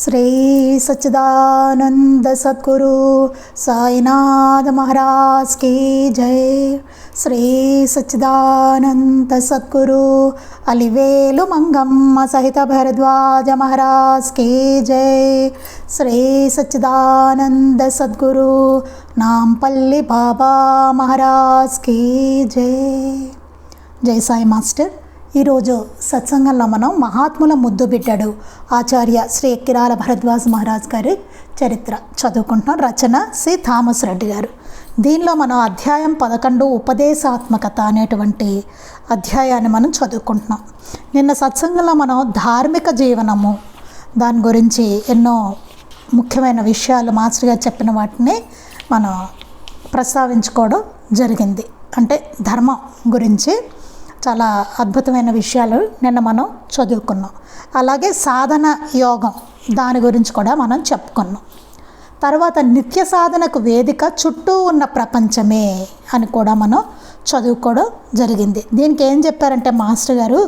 శ్రీ సచ్చిదానంద సద్గురు సాయినాథ మహారాజ్ की जय। శ్రీ సచ్చిదానంద సద్గురు అలివేలు మంగమ్మ సహిత భరద్వాజ మహారాజ్ की जय। శ్రీ సచ్చిదానంద సద్గురు నాంపల్లి బాబా మహారాజ్ की जय। జై సాయి మాస్టర్। ఈరోజు సత్సంగంలో మనం మహాత్ముల ముద్దు బిడ్డడు ఆచార్య శ్రీ ఎక్కిరాల భరద్వాజ్ మహారాజ్ గారి చరిత్ర చదువుకుంటున్నాం। రచన శ్రీ థామస్ రెడ్డి గారు। దీనిలో మనం అధ్యాయం 11 ఉపదేశాత్మకత అనేటువంటి అధ్యాయాన్ని మనం చదువుకుంటున్నాం। నిన్న సత్సంగంలో మనం ధార్మిక జీవనము దాని గురించి ఎన్నో ముఖ్యమైన విషయాలు మాస్టర్ గారు చెప్పిన వాటిని మనం ప్రస్తావించుకోవడం జరిగింది। అంటే ధర్మం గురించి చాలా అద్భుతమైన విషయాలు నిన్న మనం చదువుకున్నాం। అలాగే సాధన యోగం దాని గురించి కూడా మనం చెప్పుకున్నాం। తర్వాత నిత్య సాధనకు వేదిక చుట్టూ ఉన్న ప్రపంచమే అని కూడా మనం చదువుకోవడం జరిగింది। దీనికి ఏం చెప్పారంటే మాస్టర్ గారు,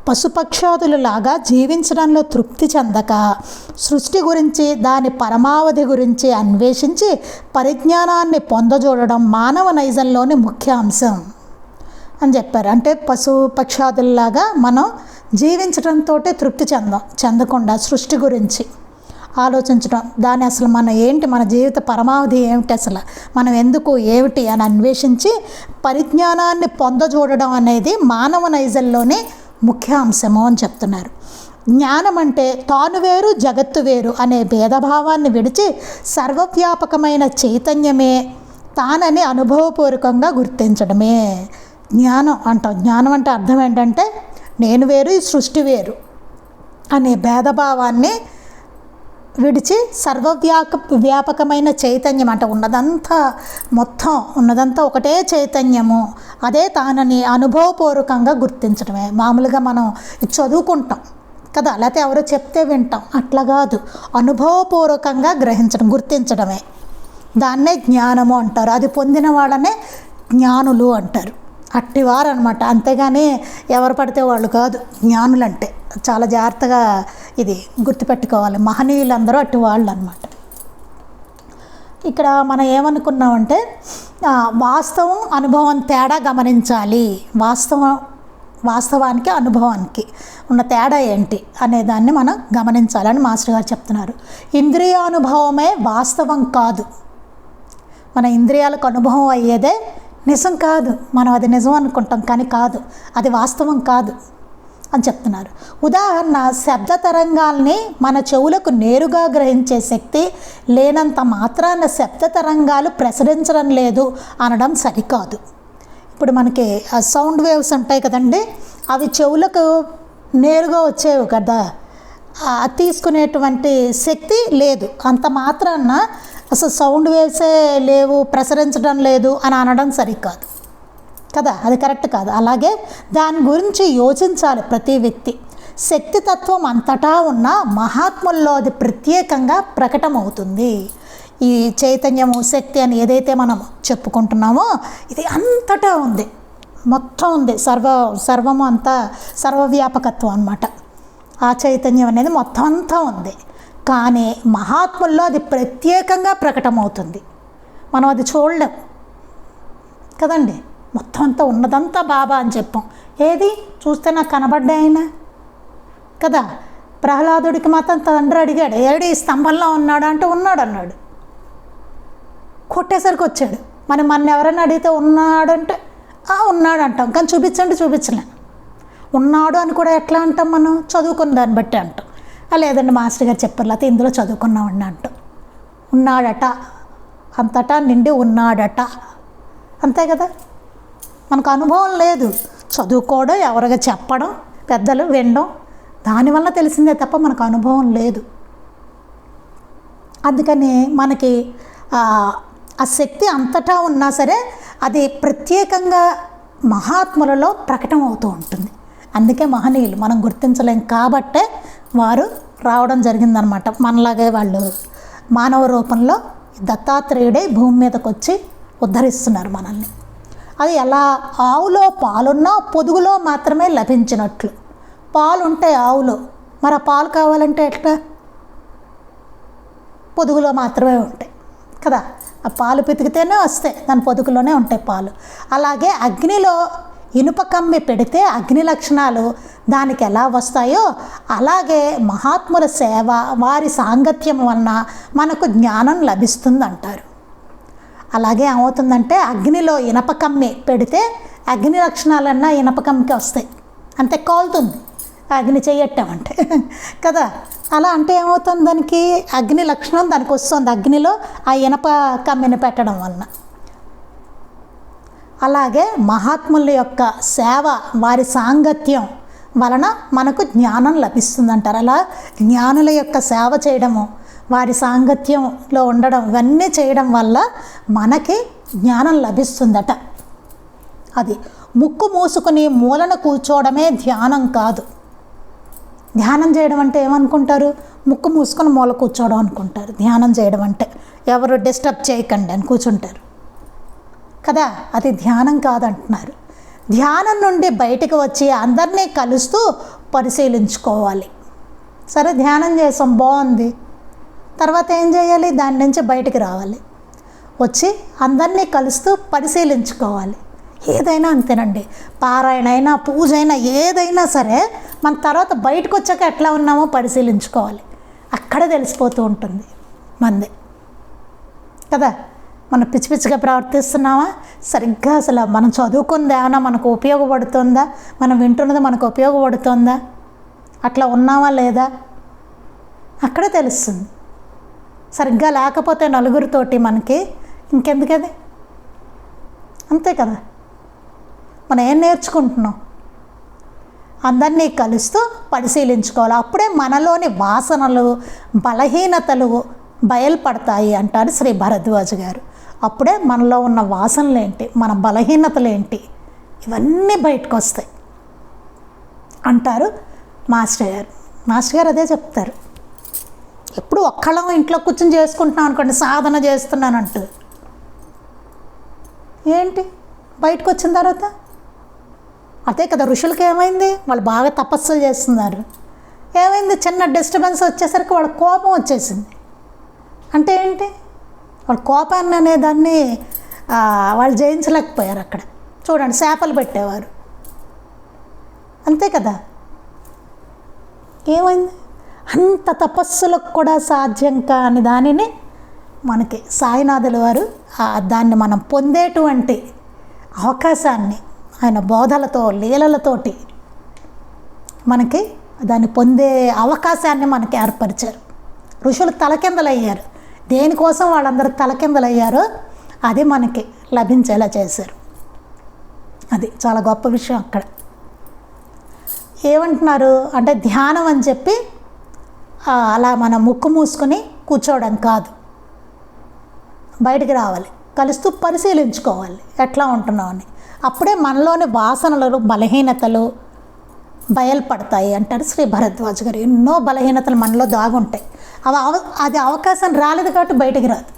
పశుపక్షాదులలాగా జీవించడంలో తృప్తి చెందక సృష్టి గురించి దాని పరమావధి గురించి అన్వేషించి పరిజ్ఞానాన్ని పొందజూడడం మానవ నైజంలోని ముఖ్య అంశం అని చెప్పారు। అంటే పశుపక్షాదుల్లాగా మనం జీవించడంతో తృప్తి చెందకుండా సృష్టి గురించి ఆలోచించడం, దాని అసలు మన ఏంటి, మన జీవిత పరమావధి ఏమిటి, అసలు మనం ఎందుకు ఏమిటి అని అన్వేషించి పరిజ్ఞానాన్ని పొందజూడడం అనేది మానవ నైజంలోనే ముఖ్య అంశము అని చెప్తున్నారు। జ్ఞానం అంటే తాను వేరు జగత్తు వేరు అనే భేదభావాన్ని విడిచి సర్వవ్యాపకమైన చైతన్యమే తానని అనుభవపూర్వకంగా గుర్తించడమే జ్ఞానం అంటాం। జ్ఞానం అంటే అర్థం ఏంటంటే నేను వేరు ఈ సృష్టి వేరు అనే భేదభావాన్ని విడిచి వ్యాపకమైన చైతన్యం అంటే ఉన్నదంతా మొత్తం ఉన్నదంతా ఒకటే చైతన్యము, అదే తానని అనుభవపూర్వకంగా గుర్తించడమే। మామూలుగా మనం ఇది చదువుకుంటాం కదా, లేకపోతే ఎవరో చెప్తే వింటాం, అట్లా కాదు, అనుభవపూర్వకంగా గ్రహించడం గుర్తించడమే దాన్నే జ్ఞానము అంటారు। అది పొందిన వాళ్ళనే జ్ఞానులు అంటారు, అట్టివారు అనమాట। అంతేగాని ఎవరు పడితే వాళ్ళు కాదు జ్ఞానులంటే। చాలా జాగ్రత్తగా ఇది గుర్తుపెట్టుకోవాలి, మహనీయులందరూ అట్టి వాళ్ళు అనమాట। ఇక్కడ మనం ఏమనుకున్నామంటే వాస్తవం అనుభవం తేడా గమనించాలి। వాస్తవానికి అనుభవానికి ఉన్న తేడా ఏంటి అనే దాన్ని మనం గమనించాలని మాస్టర్ గారు చెప్తున్నారు। ఇంద్రియానుభవమే వాస్తవం కాదు, మన ఇంద్రియాలకు అనుభవం అయ్యేదే నిజం కాదు, మనం అది నిజం అనుకుంటాం కానీ కాదు, అది వాస్తవం కాదు అని చెప్తున్నారు। ఉదాహరణ, శబ్ద తరంగాల్ని మన చెవులకు నేరుగా గ్రహించే శక్తి లేనంత మాత్రాన శబ్ద తరంగాలు ప్రసరించడం లేదు అనడం సరికాదు। ఇప్పుడు మనకి సౌండ్ వేవ్స్ ఉంటాయి కదండి, అవి చెవులకు నేరుగా వచ్చేవి కదా, తీసుకునేటువంటి శక్తి లేదు, అంత మాత్రాన అసలు సౌండ్ వేవ్సే లేవు, ప్రసరించడం లేదు అని అనడం సరికాదు కదా, అది కరెక్ట్ కాదు। అలాగే దాని గురించి యోచించాలి ప్రతి వ్యక్తి। శక్తితత్వం అంతటా ఉన్న మహాత్ముల్లో అది ప్రత్యేకంగా ప్రకటమవుతుంది। ఈ చైతన్యము శక్తి అని ఏదైతే మనం చెప్పుకుంటున్నామో ఇది అంతటా ఉంది, మొత్తం ఉంది, సర్వము అంతా సర్వవ్యాపకత్వం అన్నమాట। ఆ చైతన్యం అనేది మొత్తం అంతా ఉంది, కానీ మహాత్ముల్లో అది ప్రత్యేకంగా ప్రకటమవుతుంది, మనం అది చూడలేం కదండి। మొత్తం అంతా ఉన్నదంతా బాబా అని చెప్పాం, ఏది చూస్తే నాకు కనబడ్డా ఆయన కదా। ప్రహ్లాదుడికి మాత్రం తండ్రి అడిగాడు, ఏడు ఈ స్తంభంలో ఉన్నాడు అంటే ఉన్నాడు అన్నాడు, కొట్టేసరికి వచ్చాడు। మరి మన ఎవరైనా అడిగితే ఉన్నాడంటే ఉన్నాడు అంటాం, కానీ చూపించండి చూపించలేను। ఉన్నాడు అని కూడా ఎట్లా అంటాం, మనం చదువుకున్న దాన్ని బట్టి అంటాం, లేదండి మాస్టర్ గారు చెప్పారు లేకపోతే ఇందులో చదువుకున్నామండి అంటాం। ఉన్నాడట, అంతటా నిండి ఉన్నాడట, అంతే కదా। మనకు అనుభవం లేదు, చదువుకోవడం, ఎవరిగా చెప్పడం, పెద్దలు వినడం, దానివల్ల తెలిసిందే తప్ప మనకు అనుభవం లేదు। అందుకని మనకి ఆ శక్తి అంతటా ఉన్నా సరే అది ప్రత్యేకంగా మహాత్ములలో ప్రకటన అవుతూ ఉంటుంది। అందుకే మహనీయులు మనం గుర్తించలేం కాబట్టే వారు రావడం జరిగిందనమాట। మనలాగే వాళ్ళు మానవ రూపంలో దత్తాత్రేయుడే భూమి మీదకి వచ్చి ఉద్ధరిస్తున్నారు మనల్ని। అది ఎలా, ఆవులో పాలున్నా పొదుగులో మాత్రమే లభించినట్లు, పాలు ఉంటాయి ఆవులో, మరి ఆ పాలు కావాలంటే ఎట్లా పొదుగులో మాత్రమే ఉంటాయి కదా. ఆ పాలు పితికితేనే వస్తాయి, దాని పొదుగులోనే ఉంటాయి పాలు. అలాగే అగ్నిలో ఇనుప కమ్మి పెడితే అగ్ని లక్షణాలు దానికి ఎలా వస్తాయో అలాగే మహాత్ముల సేవ, వారి సాంగత్యం వలన మనకు జ్ఞానం లభిస్తుంది అంటారు. అలాగే ఏమవుతుందంటే అగ్నిలో ఇనప కమ్మి పెడితే అగ్ని లక్షణాలన్నా ఇనప కమ్మికి వస్తాయి, అంతే కాలుతుంది అగ్ని చెయ్యట్టమంటే కదా. అలా అంటే ఏమవుతుంది, దానికి అగ్ని లక్షణం దానికి వస్తుంది అగ్నిలో ఆ ఇనప కమ్మిని పెట్టడం వలన. అలాగే మహాత్ముల యొక్క సేవ, వారి సాంగత్యం వలన మనకు జ్ఞానం లభిస్తుంది అంటారు. అలా జ్ఞానుల యొక్క సేవ చేయడము, వారి సాంగత్యంలో ఉండడం, ఇవన్నీ చేయడం వల్ల మనకి జ్ఞానం లభిస్తుందట. అది ముక్కు మూసుకుని మూలన కూర్చోవడమే ధ్యానం కాదు. ధ్యానం చేయడం అంటే ఏమనుకుంటారు, ముక్కు మూసుకొని మూల కూర్చోవడం అనుకుంటారు. ధ్యానం చేయడం అంటే ఎవరు డిస్టర్బ్ చేయకండి అని కూర్చుంటారు కదా, అది ధ్యానం కాదంటున్నారు. ధ్యానం నుండి బయటకు వచ్చి అందరినీ కలుస్తూ పరిశీలించుకోవాలి. సరే ధ్యానం చేసాం, బాగుంది, తర్వాత ఏం చేయాలి, దాని నుంచి బయటికి రావాలి, వచ్చి అందరినీ కలుస్తూ పరిశీలించుకోవాలి. ఏదైనా అంతేనండి, పారాయణ అయినా పూజ అయినా ఏదైనా సరే మన తర్వాత బయటకు వచ్చాక ఎట్లా ఉన్నామో పరిశీలించుకోవాలి. అక్కడే తెలిసిపోతూ ఉంటుంది మంది కదా. మనం పిచ్చి పిచ్చిగా ప్రవర్తిస్తున్నామా, సరిగ్గా అసలు మనం చదువుకుంది ఏమైనా మనకు ఉపయోగపడుతుందా, మనం వింటున్నది మనకు ఉపయోగపడుతుందా, అట్లా ఉన్నామా లేదా అక్కడే తెలుస్తుంది. సరిగ్గా లేకపోతే నలుగురితోటి మనకి ఇంకెందుకది, అంతే కదా. మనం ఏం నేర్చుకుంటున్నాం, అందరినీ కలుస్తూ పరిశీలించుకోవాలి. అప్పుడే మనలోని వాసనలు, బలహీనతలు బయలుపడతాయి అంటారు శ్రీ భరద్వాజ గారు. అప్పుడే మనలో ఉన్న వాసనలు ఏంటి, మన బలహీనతలు ఏంటి, ఇవన్నీ బయటకు వస్తాయి అంటారు మాస్టర్ గారు. మాస్టర్ గారు అదే చెప్తారు. ఎప్పుడు ఒక్కళ్ళం ఇంట్లో కూర్చొని చేసుకుంటున్నాం అనుకోండి, సాధన చేస్తున్నానంటూ, ఏంటి బయటకు వచ్చిన తర్వాత అదే కదా. ఋషులకి ఏమైంది, వాళ్ళు బాగా తపస్సులు చేస్తున్నారు, ఏమైంది, చిన్న డిస్టర్బెన్స్ వచ్చేసరికి వాళ్ళ కోపం వచ్చేసింది. అంటే ఏంటి, వాళ్ళ కోపాన్ని అనేదాన్ని వాళ్ళు జయించలేకపోయారు. అక్కడ చూడండి, శాపలు పెట్టేవారు, అంతే కదా. ఏమైంది, అంత తపస్సులకు కూడా సాధ్యం కాని దానిని మనకి సాయినాథుల వారు దాన్ని మనం పొందేటువంటి అవకాశాన్ని ఆయన బోధలతో, లీలలతోటి మనకి దాన్ని పొందే అవకాశాన్ని మనకి ఏర్పరిచారు. ఋషులు తలకిందలయ్యారు, దేనికోసం వాళ్ళందరూ తలకిందలయ్యారో అది మనకి లభించేలా చేశారు. అది చాలా గొప్ప విషయం. అక్కడ ఏమంటున్నారు అంటే ధ్యానం అని చెప్పి అలా మనం ముక్కు మూసుకొని కూర్చోవడం కాదు, బయటికి రావాలి, కలుస్తూ పరిశీలించుకోవాలి ఎట్లా ఉంటున్నామని. అప్పుడే మనలోని వాసనలు, బలహీనతలు బయలుపడతాయి అంటారు శ్రీ భరద్వాజ గారు. ఎన్నో బలహీనతలు మనలో దాగుంటాయి, అది అవకాశం రాలేదు కాబట్టి బయటికి రాదు.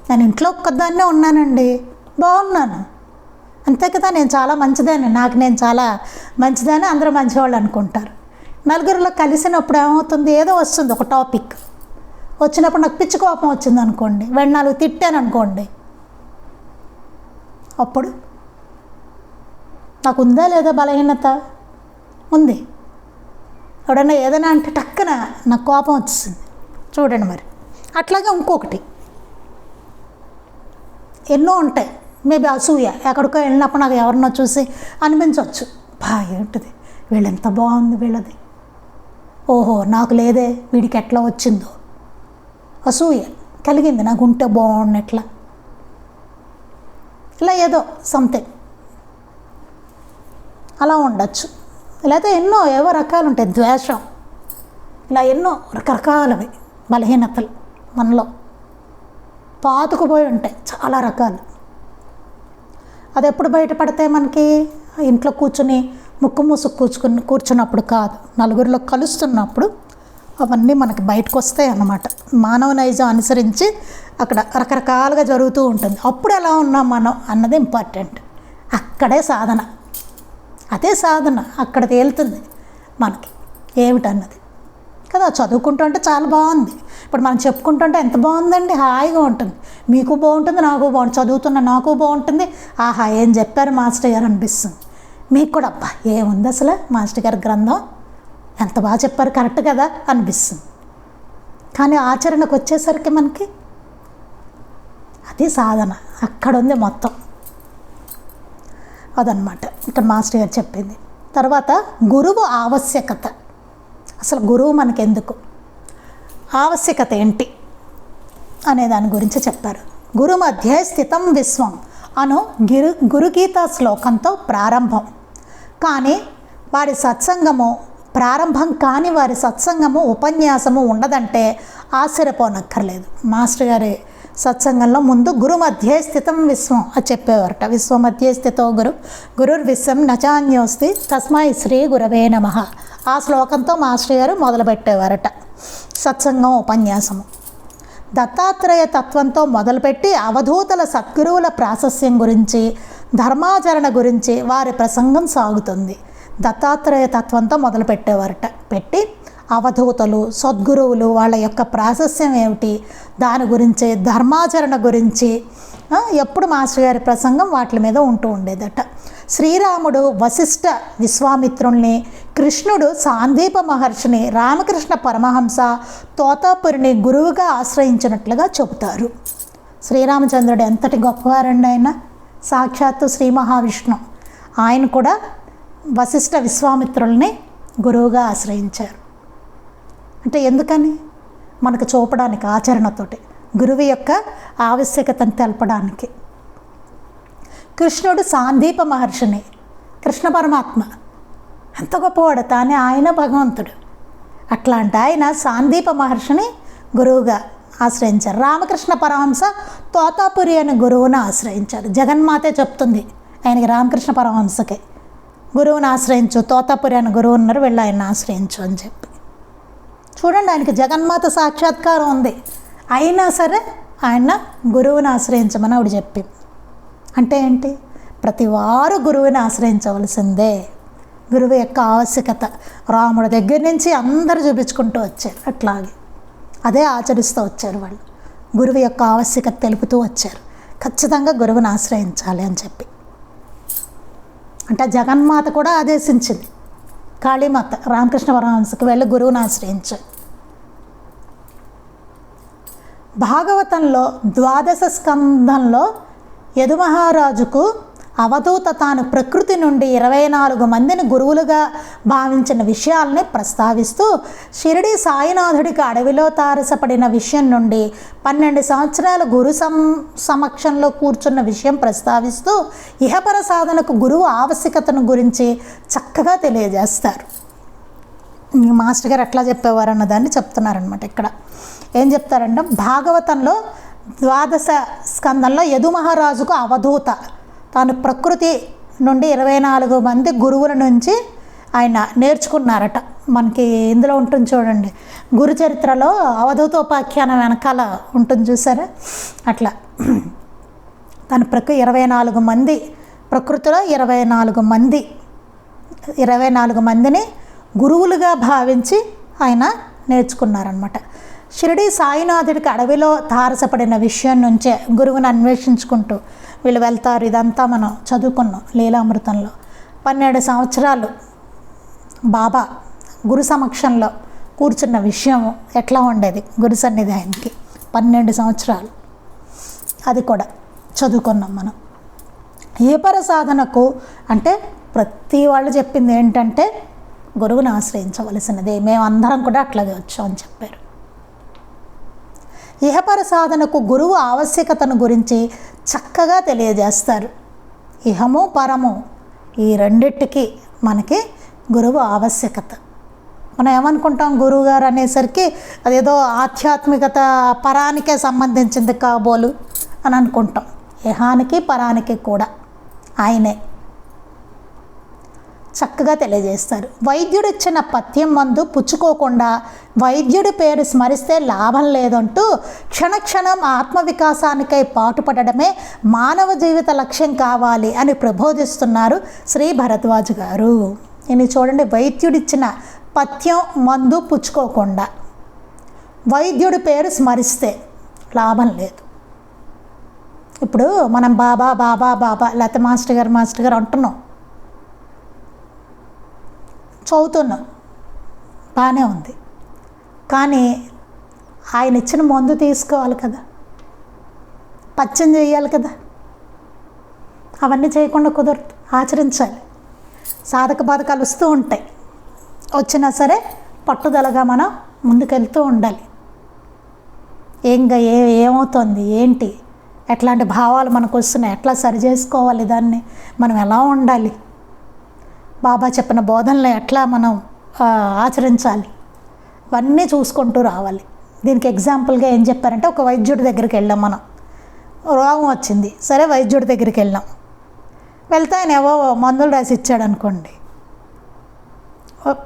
నేను ఇంట్లో ఒక్కదాన్నే ఉన్నానండి, బాగున్నాను, అంతే కదా, నేను చాలా మంచిదాన్ని, నాకు నేను చాలా మంచిదాన్ని అందరూ మంచివాళ్ళు అనుకుంటారు. నలుగురిలో కలిసినప్పుడు ఏమవుతుంది, ఏదో వస్తుంది ఒక టాపిక్ వచ్చినప్పుడు, నాకు పిచ్చి కోపం వచ్చింది అనుకోండి, నాలుగు తిట్టాను అనుకోండి, అప్పుడు నాకు ఉందా లేదా బలహీనత, ఉంది. ఎవడన్నా ఏదైనా అంటే టక్కన నాకు కోపం వచ్చేసింది చూడండి. మరి అట్లాగే ఇంకొకటి ఎన్నో ఉంటాయి. మేబీ అసూయ, ఎక్కడికో వెళ్ళినప్పుడు నాకు ఎవరినో చూసి అనిపించవచ్చు, ఏంటిది వీళ్ళు ఎంత బాగుంది వీళ్ళది, ఓహో నాకు లేదే, వీడికి ఎట్లా వచ్చిందో అసూయ కలిగింది, నాకు ఉంటే బాగుండట్లా, ఇలా ఏదో సంథింగ్ అలా ఉండొచ్చు. లేకపోతే ఎన్నో ఏవో రకాలు ఉంటాయి, ద్వేషం, ఇలా ఎన్నో రకరకాలవి బలహీనతలు మనలో పాతుకుపోయి ఉంటాయి, చాలా రకాలు. అది ఎప్పుడు బయటపడితే మనకి ఇంట్లో కూర్చుని ముక్కు మూసుకు కూర్చున్నప్పుడు కాదు, నలుగురిలో కలుస్తున్నప్పుడు అవన్నీ మనకి బయటకు వస్తాయి అన్నమాట. మానవ నైజం అనుసరించి అక్కడ రకరకాలుగా జరుగుతూ ఉంటుంది. అప్పుడు ఎలా ఉన్నాం మనం అన్నది ఇంపార్టెంట్. అక్కడే సాధన, అదే సాధన అక్కడ తేలుతుంది మనకి ఏమిటన్నది కదా. చదువుకుంటుంటే చాలా బాగుంది. ఇప్పుడు మనం చెప్పుకుంటుంటే ఎంత బాగుందండి, హాయిగా ఉంటుంది. మీకు బాగుంటుంది, నాకు బాగుంటుంది, చదువుతున్న నాకు బాగుంటుంది. ఆహా ఏం చెప్పారు మాస్టర్ గారు అనిపిస్తుంది. మీకు కూడా అబ్బా ఏముంది అసలు మాస్టర్ గారి గ్రంథం, ఎంత బాగా చెప్పారు, కరెక్ట్ కదా అనిపిస్తుంది. కానీ ఆచరణకు వచ్చేసరికి మనకి అది సాధన అక్కడ ఉంది మొత్తం. అదనమాట ఇక్కడ మాస్టర్ గారు చెప్పింది. తర్వాత గురువు ఆవశ్యకత. అసలు గురువు మనకెందుకు, ఆవశ్యకత ఏంటి అనే దాని గురించి చెప్పారు. గురు మధ్య స్థితం విశ్వం అను గురుగీత శ్లోకంతో ప్రారంభం. కానీ వారి సత్సంగము ప్రారంభం కాని వారి సత్సంగము ఉపన్యాసము ఉండదంటే ఆశ్చర్యపోనక్కర్లేదు. మాస్టర్ గారి సత్సంగంలో ముందు గురు మధ్య స్థితం విశ్వం అది చెప్పేవారట. విశ్వ మధ్య స్థితో గురుర్విశ్వం నచాన్యోస్తి తస్మై శ్రీ గురవే నమః. ఆ శ్లోకంతో మాస్టర్ గారు మొదలుపెట్టేవారట సత్సంగం ఉపన్యాసము. దత్తాత్రేయ తత్వంతో మొదలుపెట్టి అవధూతల సద్గురువుల ప్రాశస్యం గురించి, ధర్మాచరణ గురించి వారి ప్రసంగం సాగుతుంది. దత్తాత్రేయ తత్వంతో మొదలుపెట్టేవారట. పెట్టి అవధూతలు సద్గురువులు వాళ్ళ యొక్క ప్రాశస్యం ఏమిటి దాని గురించి, ధర్మాచరణ గురించి ఎప్పుడు మాస్టర్ గారి ప్రసంగం వాటి మీద ఉంటూ ఉండేదట. శ్రీరాముడు వశిష్ఠ విశ్వామిత్రుల్ని, కృష్ణుడు సాందీప మహర్షిని, రామకృష్ణ పరమహంస తోతాపురిని గురువుగా ఆశ్రయించినట్లుగా చెబుతారు. శ్రీరామచంద్రుడు ఎంతటి గొప్పవారండి ఆయన, సాక్షాత్తు శ్రీ మహావిష్ణు. ఆయన కూడా వశిష్ఠ విశ్వామిత్రుల్ని గురువుగా ఆశ్రయించారు. అంటే ఎందుకని, మనకు చూపడానికి, ఆచరణతోటి గురువు యొక్క ఆవశ్యకతను తెలపడానికి. కృష్ణుడు సాందీప మహర్షిని, కృష్ణ పరమాత్మ ఎంత గొప్పవాడు, తానే ఆయన భగవంతుడు. అట్లాంటి ఆయన సాందీప మహర్షిని గురువుగా ఆశ్రయించారు. రామకృష్ణ పరమహంస తోతాపురి అనే గురువుని ఆశ్రయించారు. జగన్మాతే చెప్తుంది ఆయనకి, రామకృష్ణ పరమహంసకి గురువుని ఆశ్రయించు, తోతాపురి అనే గురువు ఉన్నారు, వెళ్ళి ఆయన ఆశ్రయించు అని చెప్పి. చూడండి, ఆయనకి జగన్మాత సాక్షాత్కారం ఉంది, అయినా సరే ఆయన గురువుని ఆశ్రయించమని ఆవిడ చెప్పింది. అంటే ఏంటి, ప్రతి వారు గురువుని ఆశ్రయించవలసిందే. గురువు యొక్క ఆవశ్యకత రాముడి దగ్గర నుంచి అందరూ చూపించుకుంటూ వచ్చారు. అట్లాగే అదే ఆచరిస్తూ వచ్చారు వాళ్ళు. గురువు యొక్క ఆవశ్యకత తెలుపుతూ వచ్చారు, ఖచ్చితంగా గురువుని ఆశ్రయించాలి అని చెప్పి. అంటే జగన్మాత కూడా ఆదేశించింది, కాళీమాత రామకృష్ణ పరమహంసకి వెళ్ళి గురువుని ఆశ్రయించారు. భాగవతంలో 12వ స్కంధంలో యదుమహారాజుకు అవధూత తాను ప్రకృతి నుండి 24 మందిని గురువులుగా భావించిన విషయాల్ని ప్రస్తావిస్తూ, షిరిడి సాయినాథుడికి అడవిలో తారసపడిన విషయం నుండి 12 సంవత్సరాల గురు సమక్షంలో కూర్చున్న విషయం ప్రస్తావిస్తూ ఇహపర సాధనకు గురువు ఆవశ్యకతను గురించి చక్కగా తెలియజేస్తారు. మాస్టర్ గారు ఎట్లా చెప్పేవారు అన్నదాన్ని చెప్తున్నారనమాట. ఇక్కడ ఏం చెప్తారంటే, భాగవతంలో 12వ స్కందంలో యదుమహారాజుకు అవధూత తాను ప్రకృతి నుండి 24 మంది గురువుల నుంచి ఆయన నేర్చుకున్నారట. మనకి ఇందులో ఉంటుంది చూడండి, గురు చరిత్రలో అవధూతోపాఖ్యానం వెనకాల ఉంటుంది చూసారా, అట్లా తను 24 మంది ప్రకృతిలో 24 మందిని గురువులుగా భావించి ఆయన నేర్చుకున్నారనమాట. షిరిడి సాయినాథుడికి అడవిలో తారసపడిన విషయం నుంచే గురువుని అన్వేషించుకుంటూ వీళ్ళు వెళ్తారు. ఇదంతా మనం చదువుకున్నాం లీలామృతంలో. 12 సంవత్సరాలు బాబా గురు సమక్షంలో కూర్చున్న విషయం ఎట్లా ఉండేది, గురు సన్నిధి ఆయనకి 12 సంవత్సరాలు, అది కూడా చదువుకున్నాం మనం. ఏపర సాధనకు అంటే ప్రతి వాళ్ళు చెప్పింది ఏంటంటే గురువుని ఆశ్రయించవలసినదే, మేమందరం కూడా అట్లాగే వచ్చాం అని చెప్పారు. ఇహపర సాధనకు గురువు ఆవశ్యకతను గురించి చక్కగా తెలియజేస్తారు. ఇహము పరము ఈ రెండిటికి మనకి గురువు ఆవశ్యకత. మనం ఏమనుకుంటాం, గురువుగారు అనేసరికి అదేదో ఆధ్యాత్మికత పరానికే సంబంధించింది కాబోలు అని అనుకుంటాం. ఇహానికి పరానికి కూడా ఆయనే చక్కగా తెలియజేస్తారు. వైద్యుడిచ్చిన పథ్యం మందు పుచ్చుకోకుండా వైద్యుడి పేరు స్మరిస్తే లాభం లేదంటూ క్షణక్షణం ఆత్మవికాసానికై పాటుపడడమే మానవ జీవిత లక్ష్యం కావాలి అని ప్రబోధిస్తున్నారు శ్రీ భరద్వాజ్ గారు. ఇది చూడండి, వైద్యుడిచ్చిన పథ్యం మందు పుచ్చుకోకుండా వైద్యుడి పేరు స్మరిస్తే లాభం లేదు. ఇప్పుడు మనం బాబా బాబా బాబా లేకపోతే మాస్టర్ గారు అంటున్నాం, చదువుతున్నాం, బాగానే ఉంది. కానీ ఆయన ఇచ్చిన మందు తీసుకోవాలి కదా, పచ్చం చేయాలి కదా. అవన్నీ చేయకుండా కుదరదు, ఆచరించాలి. సాధక బాధకాలు వస్తూ ఉంటాయి, వచ్చినా సరే పట్టుదలగా మనం ముందుకెళ్తూ ఉండాలి. ఏమవుతుంది, ఏంటి, ఎట్లాంటి భావాలు మనకు వస్తున్నాయి, ఎట్లా సరి చేసుకోవాలి, దాన్ని మనం ఎలా ఉండాలి, బాబా చెప్పిన బోధనలు ఎట్లా మనం ఆచరించాలి, ఇవన్నీ చూసుకుంటూ రావాలి. దీనికి ఎగ్జాంపుల్గా ఏం చెప్పారంటే, ఒక వైద్యుడి దగ్గరికి వెళ్ళాం. మనం రోగం వచ్చింది, సరే వైద్యుడి దగ్గరికి వెళ్ళాం. వెళ్తే ఆయన ఏవో మందులు రాసి ఇచ్చాడు అనుకోండి,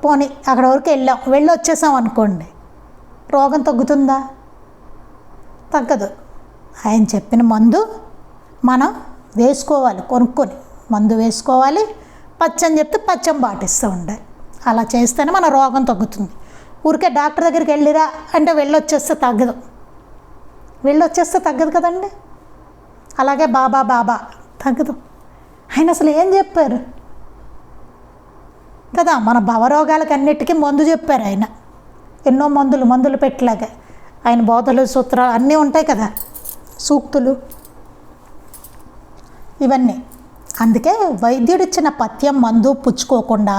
పోనీ అక్కడ వరకు వెళ్ళి వచ్చేసాం అనుకోండి, రోగం తగ్గుతుందా? తగ్గదు. ఆయన చెప్పిన మందు మనం వేసుకోవాలి, కొనుక్కొని మందు వేసుకోవాలి. పచ్చని చెప్తే పచ్చం పాటిస్తూ ఉండాలి. అలా చేస్తేనే మన రోగం తగ్గుతుంది. ఊరికే డాక్టర్ దగ్గరికి వెళ్ళిరా అంటే వెళ్ళొచ్చేస్తే తగ్గదు కదండి. అలాగే బాబా బాబా తగ్గదు. ఆయన అసలు ఏం చెప్పారు కదా, మన భవరోగాలకు అన్నిటికీ మందు చెప్పారు ఆయన. ఎన్నో మందులు పెట్టలాగా ఆయన బోధలు, సూత్రాలు అన్నీ ఉంటాయి కదా, సూక్తులు ఇవన్నీ. అందుకే వైద్యుడిచ్చిన పథ్యం మందు పుచ్చుకోకుండా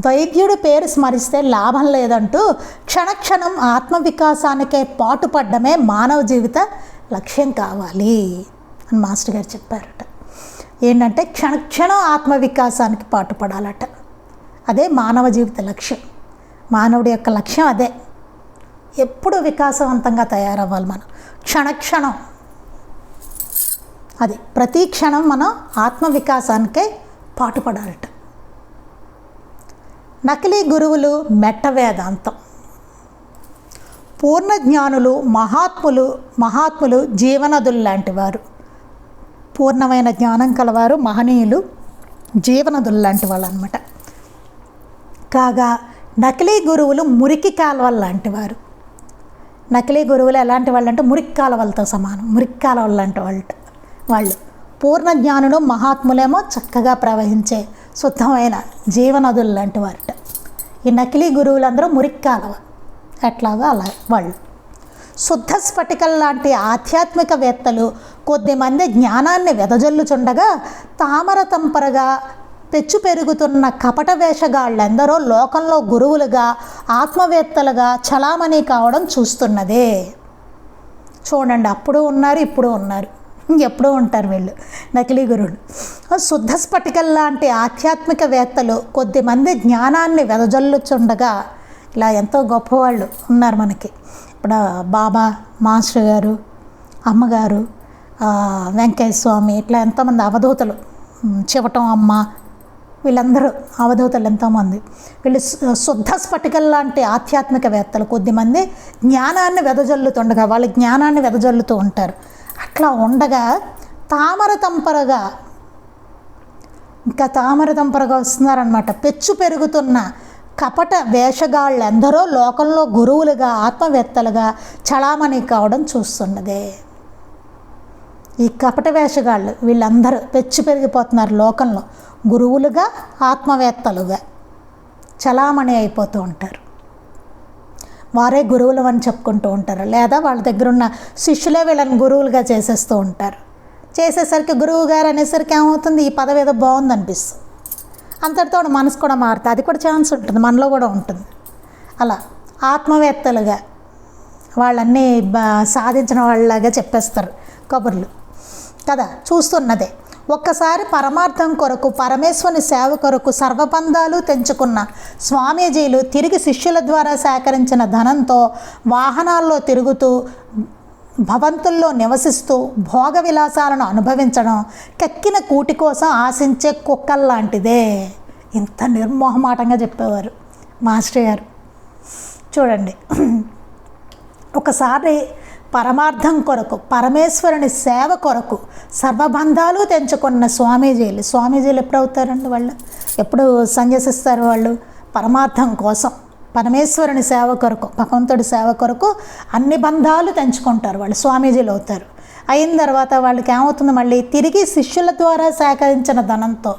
వైద్యుడి పేరు స్మరిస్తే లాభం లేదంటూ క్షణక్షణం ఆత్మవికాసానికే పాటుపడ్డమే మానవ జీవిత లక్ష్యం కావాలి అని మాస్టర్ గారు చెప్పారట. ఏంటంటే క్షణక్షణం ఆత్మవికాసానికి పాటుపడాలట. అదే మానవ జీవిత లక్ష్యం. మానవుడి యొక్క లక్ష్యం అదే. ఎప్పుడు వికాసవంతంగా తయారవ్వాలి మనం, క్షణక్షణం. అది ప్రతి క్షణం మనం ఆత్మవికాసానికే పాటుపడాలట. నకిలీ గురువులు మెట్ట వేదాంతం. పూర్ణ జ్ఞానులు మహాత్ములు జీవనదులు లాంటి వారు. పూర్ణమైన జ్ఞానం కలవారు మహనీయులు, జీవనదులు లాంటి వాళ్ళు అన్నమాట. కాగా నకిలీ గురువులు మురికి కాలువలు లాంటి వారు. నకిలీ గురువులు ఎలాంటి వాళ్ళు అంటే మురికి కాలువలతో సమానం, మురికి కాలువలు లాంటి వాళ్ళు. పూర్ణ జ్ఞానులు మహాత్ములేమో చక్కగా ప్రవహించే శుద్ధమైన జీవనదులు లాంటి వారట. ఈ నకిలీ గురువులందరూ మురికి కాలువ ఎట్లాగో అలా వాళ్ళు. శుద్ధ స్ఫటికల్ లాంటి ఆధ్యాత్మికవేత్తలు కొద్దిమంది జ్ఞానాన్ని వెదజల్లుచుండగా తామర తంపరగా పెచ్చు పెరుగుతున్న కపట వేషగాళ్ళెందరో లోకంలో గురువులుగా ఆత్మవేత్తలుగా చలామణి కావడం చూస్తున్నదే. చూడండి, అప్పుడు ఉన్నారు, ఇప్పుడు ఉన్నారు, ఎప్పుడూ ఉంటారు వీళ్ళు నకిలీ గురువులు. శుద్ధ స్ఫటికల్ లాంటి ఆధ్యాత్మికవేత్తలు కొద్దిమంది జ్ఞానాన్ని వెదజల్లుచుండగా ఇలా ఎంతో గొప్పవాళ్ళు ఉన్నారు మనకి. ఇప్పుడు బాబా, మాస్టర్ గారు, అమ్మగారు, వెంకయ్య స్వామి, ఇట్లా ఎంతోమంది అవధూతలు, చివటం అమ్మ, వీళ్ళందరూ అవధూతలు ఎంతోమంది. వీళ్ళు శుద్ధ స్ఫటికల్ లాంటి ఆధ్యాత్మికవేత్తలు కొద్దిమంది జ్ఞానాన్ని వెదజల్లుతుండగా వాళ్ళు జ్ఞానాన్ని వెదజల్లుతూ ఉంటారు. అట్లా ఉండగా తామర తంపరగా వస్తున్నారనమాట. పెచ్చు పెరుగుతున్న కపట వేషగాళ్ళెందరో లోకంలో గురువులుగా ఆత్మవేత్తలుగా చలామణి కావడం చూస్తున్నదే. ఈ కపట వేషగాళ్ళు వీళ్ళందరూ పెచ్చు పెరిగిపోతున్నారు లోకంలో, గురువులుగా ఆత్మవేత్తలుగా చలామణి అయిపోతూ ఉంటారు. వారే గురువులు అని చెప్పుకుంటూ ఉంటారు, లేదా వాళ్ళ దగ్గర ఉన్న శిష్యులే వీళ్ళని గురువులుగా చేసేస్తూ ఉంటారు. చేసేసరికి గురువు గారు అనేసరికి ఏమవుతుంది, ఈ పదవి ఏదో బాగుంది అనిపిస్తుంది. అంతటితో మనసు కూడా మారుతుంది, అది కూడా ఛాన్స్ ఉంటుంది, మనలో కూడా ఉంటుంది. అలా ఆత్మవేత్తలుగా వాళ్ళన్నీ సాధించిన వాళ్ళలాగా చెప్పేస్తారు కబుర్లు కదా, చూస్తున్నదే. ఒక్కసారి పరమార్థం కొరకు, పరమేశ్వరుని సేవ కొరకు సర్వబంధాలు తెంచుకున్న స్వామీజీలు తిరిగి శిష్యుల ద్వారా సేకరించిన ధనంతో వాహనాల్లో తిరుగుతూ, భవంతుల్లో నివసిస్తూ, భోగ విలాసాలను అనుభవించడం కక్కిన కూటి కోసం ఆశించే కుక్కల్లాంటిదే. ఇంత నిర్మోహమాటంగా చెప్పేవారు మాస్టర్ గారు. చూడండి, ఒకసారి పరమార్థం కొరకు, పరమేశ్వరుని సేవ కొరకు సర్వబంధాలు తెంచుకున్న స్వామీజీలు ఎప్పుడు అవుతారండి? వాళ్ళు ఎప్పుడు సన్యసిస్తారు? వాళ్ళు పరమార్థం కోసం, పరమేశ్వరుని సేవ కొరకు, భగవంతుడి సేవ కొరకు అన్ని బంధాలు తెంచుకుంటారు. వాళ్ళు స్వామీజీలు అవుతారు. అయిన తర్వాత వాళ్ళకి ఏమవుతుంది, మళ్ళీ తిరిగి శిష్యుల ద్వారా సేకరించిన ధనంతో,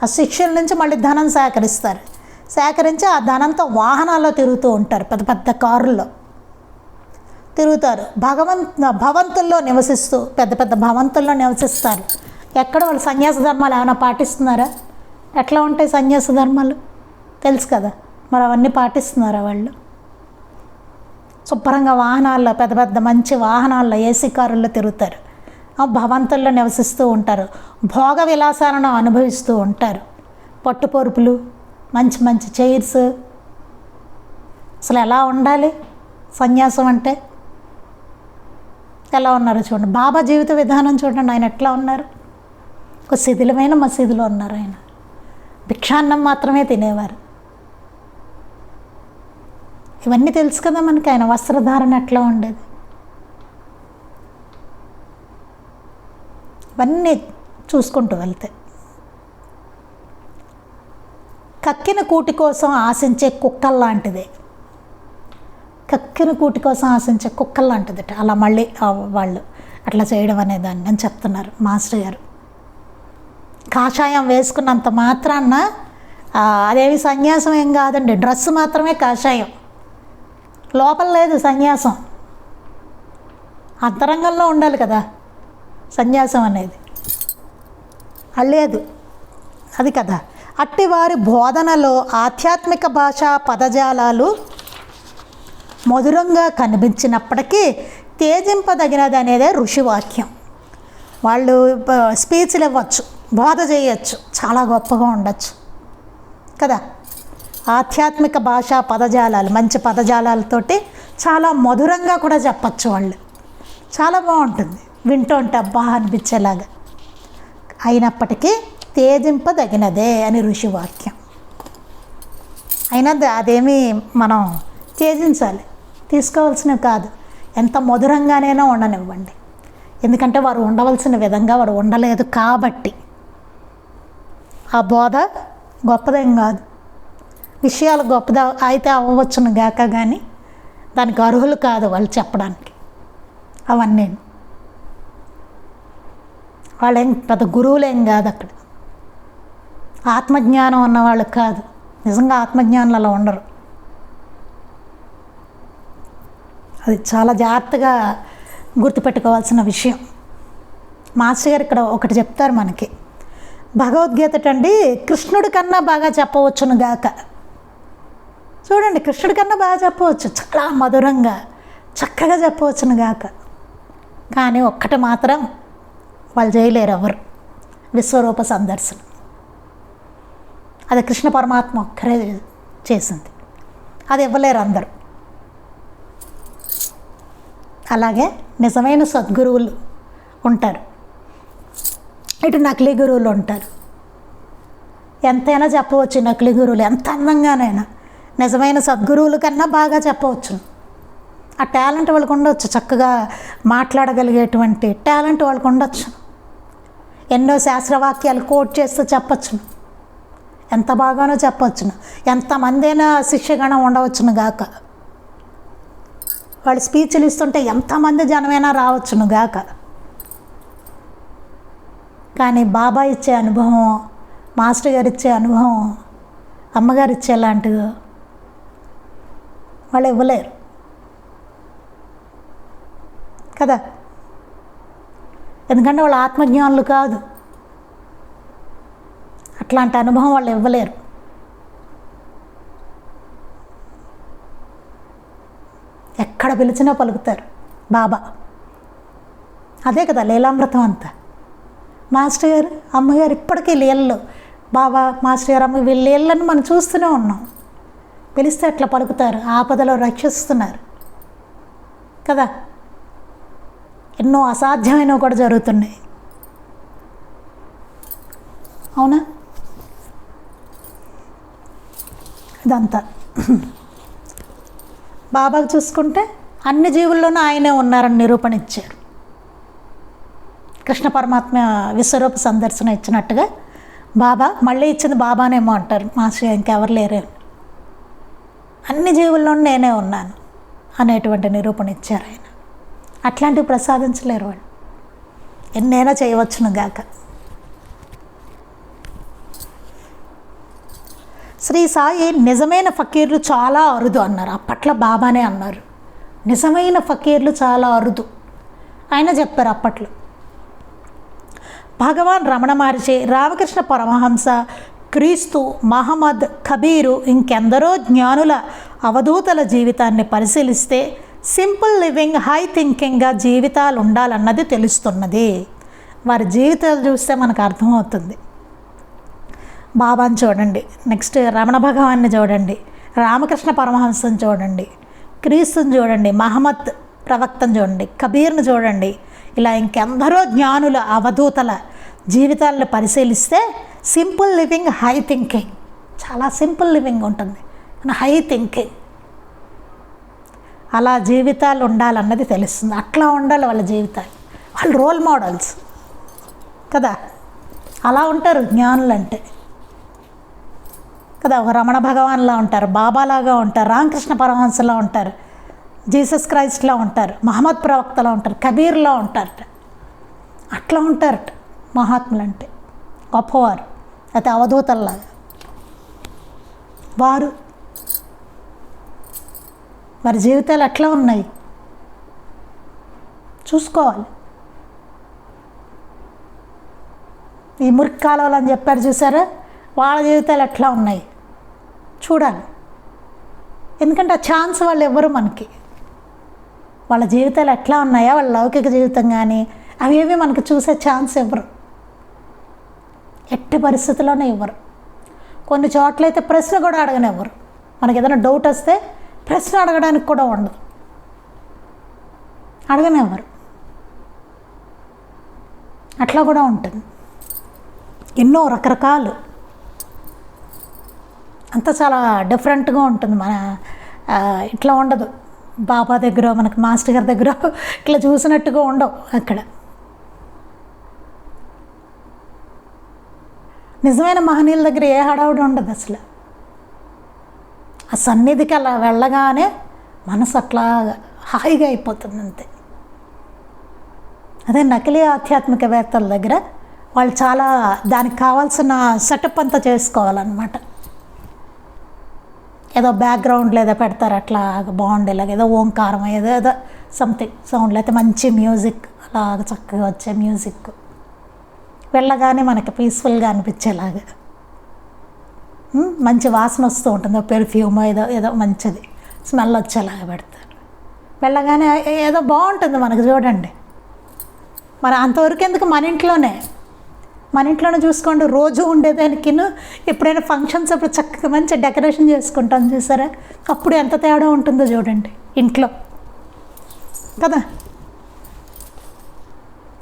ఆ శిష్యుల నుంచి మళ్ళీ ధనం సేకరిస్తారు. సేకరించి ఆ ధనంతో వాహనాల్లో తిరుగుతూ ఉంటారు, పెద్ద పెద్ద కారుల్లో తిరుగుతారు. భవంతుల్లో నివసిస్తూ, పెద్ద పెద్ద భవంతుల్లో నివసిస్తారు. ఎక్కడ వాళ్ళు సన్యాస ధర్మాలు ఏమైనా పాటిస్తున్నారా? ఎట్లా ఉంటాయి సన్యాస ధర్మాలు తెలుసు కదా, మరి అవన్నీ పాటిస్తున్నారా వాళ్ళు? శుభ్రంగా వాహనాల్లో, పెద్ద పెద్ద మంచి వాహనాల్లో, ఏసీ కారుల్లో తిరుగుతారు. భవంతుల్లో నివసిస్తూ ఉంటారు. భోగ విలాసాలను అనుభవిస్తూ ఉంటారు. పట్టుపరుపులు, మంచి మంచి చైర్స్. అసలు ఎలా ఉండాలి సన్యాసం అంటే? ఎలా ఉన్నారు చూడండి. బాబా జీవిత విధానం చూడండి, ఆయన ఎట్లా ఉన్నారు. ఒక శిథిలమైన మసీదులో ఉన్నారు ఆయన. భిక్షాన్నం మాత్రమే తినేవారు. ఇవన్నీ తెలుసు కదా మనకి. ఆయన వస్త్రధారణ ఎట్లా ఉండేది, ఇవన్నీ చూసుకుంటూ వెళ్తే. కక్కిన కూటి కోసం ఆశించే కుక్కల్లాంటిదే. కక్కిన కూటి కోసం ఆశించే కుక్కల్లాంటిదట. అలా మళ్ళీ వాళ్ళు అట్లా చేయడం అనేదాన్ని అని చెప్తున్నారు మాస్టర్ గారు. కాషాయం వేసుకున్నంత మాత్రాన అదేమి సన్యాసం ఏం కాదండి. డ్రెస్ మాత్రమే కాషాయం, లోపల లేదు సన్యాసం. అంతరంగంలో ఉండాలి కదా సన్యాసం అనేది, లేదు అది కదా. అట్టి వారి బోధనలో ఆధ్యాత్మిక భాషా పదజాలాలు మధురంగా కనిపించినప్పటికీ తేజింపదగినది అనేదే ఋషివాక్యం. వాళ్ళు స్పీచ్లు ఇవ్వచ్చు, బోధ చేయొచ్చు, చాలా గొప్పగా ఉండొచ్చు కదా. ఆధ్యాత్మిక భాషా పదజాలాలు, మంచి పదజాలాలతోటి చాలా మధురంగా కూడా చెప్పచ్చు వాళ్ళు. చాలా బాగుంటుంది వింటూ ఉంటే అబ్బా అనిపించేలాగా. అయినప్పటికీ తేజింపదగినదే అని ఋషివాక్యం. అయినా అదేమీ మనం త్యజించాలి, తీసుకోవాల్సినవి కాదు. ఎంత మధురంగానైనా ఉండనివ్వండి. ఎందుకంటే వారు ఉండవలసిన విధంగా వాడు ఉండలేదు కాబట్టి. ఆ బోధ గొప్పదేం కాదు. విషయాలు గొప్పదా అయితే అవ్వవచ్చును గాక, కానీ దానికి అర్హులు కాదు వాళ్ళు చెప్పడానికి. అవన్నీ వాళ్ళేం పెద్ద గురువులేం కాదు అక్కడ. ఆత్మజ్ఞానం ఉన్నవాళ్ళు కాదు. నిజంగా ఆత్మజ్ఞానులు అలా ఉండరు. అది చాలా జాగ్రత్తగా గుర్తుపెట్టుకోవాల్సిన విషయం. మాస్టర్ గారు ఇక్కడ ఒకటి చెప్తారు మనకి. భగవద్గీత అండి కృష్ణుడి కన్నా బాగా చెప్పవచ్చును గాక. చూడండి, కృష్ణుడి కన్నా బాగా చెప్పవచ్చు, చాలా మధురంగా చక్కగా చెప్పవచ్చును గాక. కానీ ఒక్కటి మాత్రం వాళ్ళు చేయలేరు ఎవరు, విశ్వరూప సందర్శనం. అది కృష్ణ పరమాత్మ ఒక్కరే చేసింది. అది ఇవ్వలేరు అందరూ. అలాగే నిజమైన సద్గురువులు ఉంటారు, ఇటు నకిలీ గురువులు ఉంటారు. ఎంతైనా చెప్పవచ్చు నకిలీ గురువులు, ఎంత అందంగానైనా. నిజమైన సద్గురువుల కన్నా బాగా చెప్పవచ్చు. ఆ టాలెంట్ వాళ్ళకు ఉండవచ్చు, చక్కగా మాట్లాడగలిగేటువంటి టాలెంట్ వాళ్ళకు ఉండొచ్చు. ఎన్నో శాస్త్రవాక్యాలు కోట్ చేస్తూ చెప్పచ్చును, ఎంత బాగానో చెప్పవచ్చును. ఎంతమందైనా శిష్యగణం ఉండవచ్చును గాక. వాళ్ళు స్పీచ్లు ఇస్తుంటే ఎంతమంది జనమైనా రావచ్చును గాక. కానీ బాబా ఇచ్చే అనుభవం, మాస్టర్ గారు ఇచ్చే అనుభవం, అమ్మగారు ఇచ్చేలాంటిది వాళ్ళు ఇవ్వలేరు కదా. ఎందుకంటే వాళ్ళు ఆత్మజ్ఞానులు కాదు. అట్లాంటి అనుభవం వాళ్ళు ఇవ్వలేరు. ఎక్కడ పిలిచినా పలుకుతారు బాబా. అదే కదా లీలామృతం అంతా. మాస్టర్ గారు, అమ్మగారు ఇప్పటికీ లీలలు, బాబా, మాస్టర్ గారు, అమ్మ వీళ్ళ లీలను మనం చూస్తూనే ఉన్నాం. పిలిస్తే అట్లా పలుకుతారు, ఆపదలో రక్షిస్తున్నారు కదా. ఎన్నో అసాధ్యమైనవి కూడా జరుగుతున్నాయి, అవునా. ఇదంతా బాబాకు చూసుకుంటే అన్ని జీవుల్లోనూ ఆయనే ఉన్నారని నిరూపణ ఇచ్చారు. కృష్ణ పరమాత్మ విశ్వరూప సందర్శన ఇచ్చినట్టుగా బాబా మళ్ళీ ఇచ్చింది బాబానేమో అంటారు మాస్టర్, ఇంకెవరు లేరే. అన్ని జీవుల్లో నేనే ఉన్నాను అనేటువంటి నిరూపణ ఇచ్చారు ఆయన. అట్లాంటివి ప్రసాదించలేరు వాళ్ళు. ఎన్నైనా చేయవచ్చును గాక. శ్రీ సాయి నిజమైన ఫకీర్లు చాలా అరుదు అన్నారు. అప్పట్లో బాబానే అన్నారు, నిజమైన ఫకీర్లు చాలా అరుదు. ఆయన చెప్పారు అప్పట్లో. భగవాన్ రమణ మహర్షి, రామకృష్ణ పరమహంస, క్రీస్తు, మహమ్మద్, కబీరు, ఇంకెందరో జ్ఞానుల అవధూతల జీవితాన్ని పరిశీలిస్తే సింపుల్ లివింగ్, హై థింకింగ్గా జీవితాలు ఉండాలన్నది తెలుస్తున్నది. వారి జీవితాలు చూస్తే మనకు అర్థమవుతుంది. బాబాని చూడండి, నెక్స్ట్ రమణ భగవాన్ని చూడండి, రామకృష్ణ పరమహంసని చూడండి, క్రీస్తుని చూడండి, మహమ్మద్ ప్రవక్తను చూడండి, కబీర్ని చూడండి, ఇలా ఇంకెందరో జ్ఞానుల అవధూతల జీవితాలను పరిశీలిస్తే సింపుల్ లివింగ్, హై థింకింగ్, చాలా సింపుల్ లివింగ్ ఉంటుంది, హై థింకింగ్, అలా జీవితాలు ఉండాలన్నది తెలుస్తుంది. అట్లా ఉండాలి వాళ్ళ జీవితాలు. వాళ్ళు రోల్ మోడల్స్ కదా, అలా ఉంటారు జ్ఞానులు అంటే కదా. ఒక రమణ భగవాన్లా ఉంటారు, బాబాలాగా ఉంటారు, రామకృష్ణ పరమహంసలా ఉంటారు, జీసస్ క్రైస్ట్లా ఉంటారు, మహమ్మద్ ప్రవక్తలా ఉంటారు, కబీర్లా ఉంటారట. అట్లా ఉంటారట మహాత్ములు అంటే, గొప్పవారు, అయితే అవధూతల్లాగా వారు. వారి జీవితాలు ఎట్లా ఉన్నాయి చూసుకోవాలి. ఈ మురికి కాలువలు అని చెప్పారు చూసారా, వాళ్ళ జీవితాలు ఎట్లా ఉన్నాయి చూడాలి. ఎందుకంటే ఆ ఛాన్స్ వాళ్ళు ఎవ్వరు మనకి. వాళ్ళ జీవితాలు ఎట్లా ఉన్నాయా, వాళ్ళ లౌకిక జీవితం కానీ అవేవి మనకు చూసే ఛాన్స్ ఇవ్వరు, ఎట్టి పరిస్థితుల్లోనే ఇవ్వరు. కొన్ని చోట్లయితే ప్రశ్న కూడా అడగనివ్వరు. మనకి ఏదైనా డౌట్ వస్తే ప్రశ్న అడగడానికి కూడా ఉండదు, అడగనివ్వరు. అట్లా కూడా ఉంటుంది. ఎన్నో రకరకాలు, అంతా చాలా డిఫరెంట్గా ఉంటుంది. మన ఇట్లా ఉండదు. బాబా దగ్గర, మనకి మాస్టర్ గారి దగ్గర ఇట్లా చూసినట్టుగా ఉండవు అక్కడ. నిజమైన మహనీయుల దగ్గర ఏ హడావుడి ఉండదు అసలు. ఆ సన్నిధికి అలా వెళ్ళగానే మనసు అట్లా హాయిగా అయిపోతుంది అంతే. అదే నకిలీ ఆధ్యాత్మికవేత్తల దగ్గర వాళ్ళు చాలా దానికి కావాల్సిన సెటప్ అంతా చేసుకోవాలన్నమాట. ఏదో బ్యాక్గ్రౌండ్లో ఏదో పెడతారు, అట్లా బాగుండేలాగా ఏదో ఓంకారం, ఏదో సంథింగ్ సౌండ్లు, అయితే మంచి మ్యూజిక్, అలాగ చక్కగా వచ్చే మ్యూజిక్, వెళ్ళగానే మనకి పీస్ఫుల్గా అనిపించేలాగా, మంచి వాసన వస్తూ ఉంటుంది, పెర్ఫ్యూమ్ ఏదో మంచిది స్మెల్ వచ్చేలాగా పెడతారు. వెళ్ళగానే ఏదో బాగుంటుంది మనకు. చూడండి, మరి అంతవరకు ఎందుకు, మన ఇంట్లోనే చూసుకోండి. రోజు ఉండేదానికి ఎప్పుడైనా ఫంక్షన్స్ అప్పుడు చక్కగా మంచి డెకరేషన్ చేసుకుంటాం చూసారా, అప్పుడు ఎంత తేడా ఉంటుందో చూడండి ఇంట్లో కదా.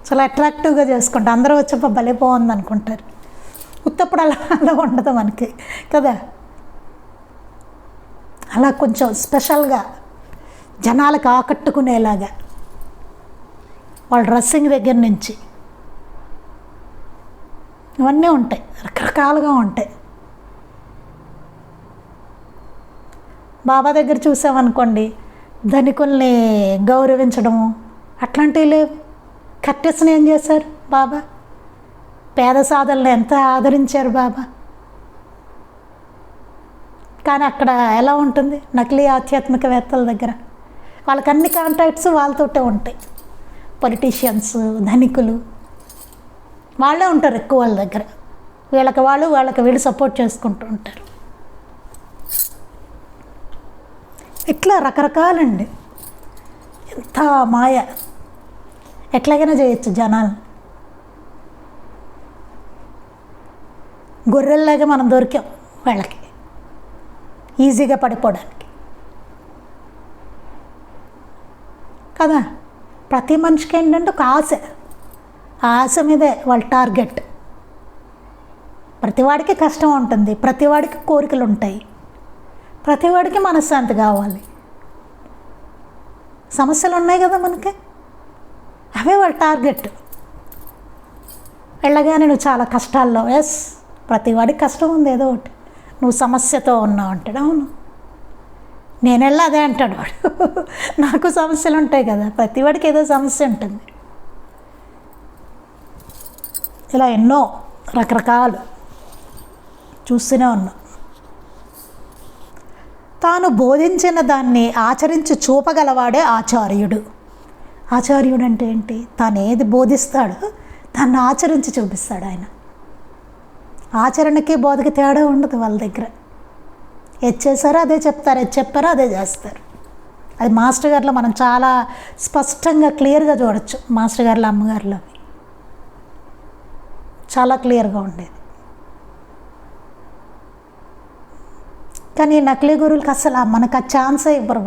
చాలా అట్రాక్టివ్గా చేసుకుంటాం, అందరూ వచ్చేప్పుడు భలే బాగుంది అనుకుంటారు. ఉత్తప్పుడు అలా ఉండదు మనకి కదా. అలా కొంచెం స్పెషల్గా జనాలకు ఆకట్టుకునేలాగా వాళ్ళ డ్రెస్సింగ్ దగ్గర నుంచి ఇవన్నీ ఉంటాయి, రకరకాలుగా ఉంటాయి. బాబా దగ్గర చూసామనుకోండి, ధనికుల్ని గౌరవించడము అట్లాంటివి లేవు. కట్టెస్ని ఏం చేశారు బాబా, పేద సాధనలు ఎంత ఆదరించారు బాబా. కానీ అక్కడ ఎలా ఉంటుంది, నకిలీ ఆధ్యాత్మికవేత్తల దగ్గర వాళ్ళకి అన్ని కాంటాక్ట్స్ వాళ్ళతోటే ఉంటాయి. పొలిటీషియన్స్, ధనికులు వాళ్ళే ఉంటారు ఎక్కువ వాళ్ళ దగ్గర. వాళ్ళకి వీళ్ళు సపోర్ట్ చేసుకుంటూ ఉంటారు. ఇట్లా రకరకాలండి. ఎంత మాయ, ఎట్లాగైనా చేయొచ్చు జనాలు. గొర్రెల్లాగా మనం దొరికాం వాళ్ళకి, ఈజీగా పడిపోవడానికి కదా. ప్రతి మనిషికి ఏంటంటే ఒక ఆశ, ఆ ఆశ మీదే వాళ్ళ టార్గెట్. ప్రతివాడికి కష్టం ఉంటుంది, ప్రతివాడికి కోరికలు ఉంటాయి, ప్రతివాడికి మనశ్శాంతి కావాలి. సమస్యలు ఉన్నాయి కదా మనకి, అవే వాళ్ళ టార్గెట్. వెళ్ళగానే నువ్వు చాలా కష్టాల్లో, ప్రతివాడికి కష్టం ఉంది ఏదో ఒకటి, నువ్వు సమస్యతో ఉన్నావు అంటాడు. అవును, నేను వెళ్ళి అదే అంటాడు వాడు. నాకు సమస్యలు ఉంటాయి కదా, ప్రతి వాడికి ఏదో సమస్య ఉంటుంది. ఇలా ఎన్నో రకరకాలు చూస్తూనే ఉన్నాం. తాను బోధించిన దాన్ని ఆచరించి చూపగలవాడే ఆచార్యుడు. ఆచార్యుడు అంటే ఏంటి? తాను ఏది బోధిస్తాడో దాన్ని ఆచరించి చూపిస్తాడు ఆయన. ఆచరణకి బోధకి తేడా ఉండదు వాళ్ళ దగ్గర. ఏది చేశారో అదే చెప్తారు, ఏది చెప్పారో అదే చేస్తారు. అది మాస్టర్ గారిలో మనం చాలా స్పష్టంగా క్లియర్గా చూడొచ్చు. మాస్టర్ గారిలో, అమ్మగారిలో చాలా క్లియర్గా ఉండేది. కానీ నకిలీ గురువులకి అసలు మనకు ఆ ఛాన్సే ఇవ్వరు.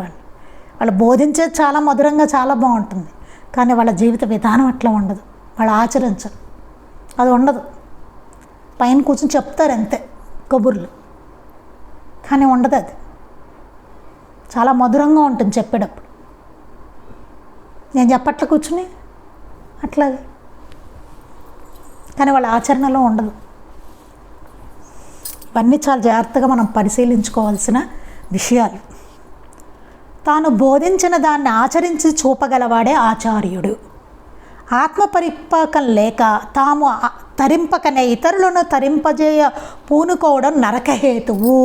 వాళ్ళు బోధించేది చాలా మధురంగా, చాలా బాగుంటుంది. కానీ వాళ్ళ జీవిత విధానం అట్లా ఉండదు. వాళ్ళు ఆచరించరు, అది ఉండదు. పైన కూర్చొని చెప్తారు అంతే కబుర్లు, కానీ ఉండదు. అది చాలా మధురంగా ఉంటుంది చెప్పేటప్పుడు. నేను చెప్పట్ల కూర్చుని అట్లాగే, కానీ వాళ్ళ ఆచరణలో ఉండదు. ఇవన్నీ చాలా జాగ్రత్తగా మనం పరిశీలించుకోవాల్సిన విషయాలు. తాను బోధించిన దాన్ని ఆచరించి చూపగలవాడే ఆచార్యుడు. ఆత్మపరిపాకం లేక తాము తరింపకనే ఇతరులను తరింపజేయ పూనుకోవడం నరకహేతువు.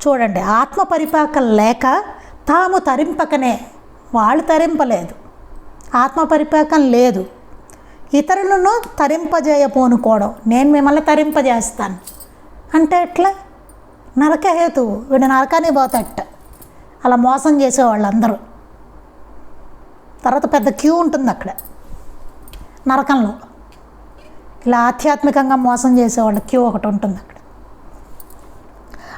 చూడండి, ఆత్మపరిపాకం లేక తాము తరింపకనే, వాళ్ళు తరింపలేదు, ఆత్మపరిపాకం లేదు, ఇతరులను తరింపజేయ పూనుకోవడం, నేను మిమ్మల్ని తరింపజేస్తాను అంటే ఎట్లా? నరకహేతువు. వీడు నరకానికి పోతాట. అలా మోసం చేసేవాళ్ళందరూ. తర్వాత పెద్ద క్యూ ఉంటుంది అక్కడ నరకంలో. ఇలా ఆధ్యాత్మికంగా మోసం చేసేవాళ్ళ క్యూ ఒకటి ఉంటుంది అక్కడ.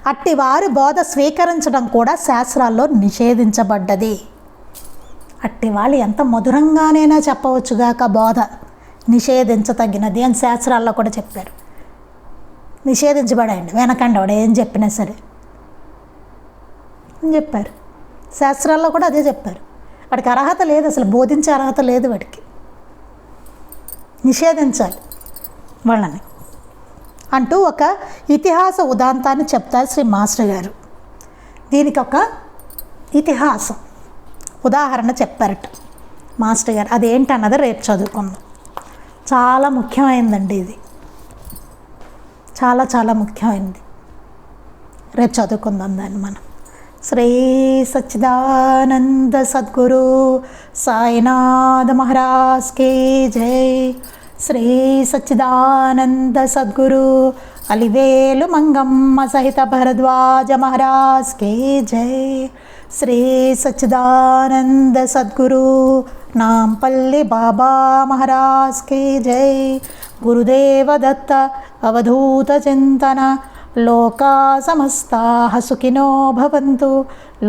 అట్టి వారి బోధ స్వీకరించడం కూడా శాస్త్రాల్లో నిషేధించబడ్డది. అట్టి వాళ్ళు ఎంత మధురంగానైనా చెప్పవచ్చుగాక బోధ నిషేధించతగినది అని శాస్త్రాల్లో కూడా చెప్పారు. నిషేధించబడండి, వెనకండి వాడు ఏం చెప్పినా సరే అని చెప్పారు. శాస్త్రాల్లో కూడా అదే చెప్పారు. వాడికి అర్హత లేదు, అసలు బోధించే అర్హత లేదు వాడికి, నిషేధించాలి వాళ్ళని అంటూ ఒక ఇతిహాస ఉదాంతాన్ని చెప్తారు శ్రీ మాస్టర్ గారు. దీనికి ఒక ఇతిహాసం ఉదాహరణ చెప్పారట మాస్టర్ గారు. అదేంటన్నది రేపు చదువుకుందాం. చాలా ముఖ్యమైనదండి ఇది, చాలా చాలా ముఖ్యమైనది. రేపు చదువుకుందాం దాన్ని మనం. శ్రీ సచ్చిదానంద సద్గురు సాయినాథ మహారాజ్ కి జై. శ్రీ సచ్చిదానంద సద్గురు అలివేలు మంగమ్మ సహిత భరద్వాజ మహారాజ్ కి జై. శ్రీ సచ్చిదానంద సద్గురు నాంపల్లి బాబా మహారాజ్ కి జై. గురుదేవ దత్త అవధూత చింతన. లోకా సమస్తాః సుఖినో భవంతు.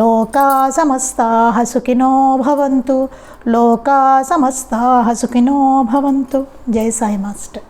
లోకా సమస్తాః సుఖినో భవంతు. లోకా సమస్తాః సుఖినో భవంతు. జై సాయి మాస్టర్.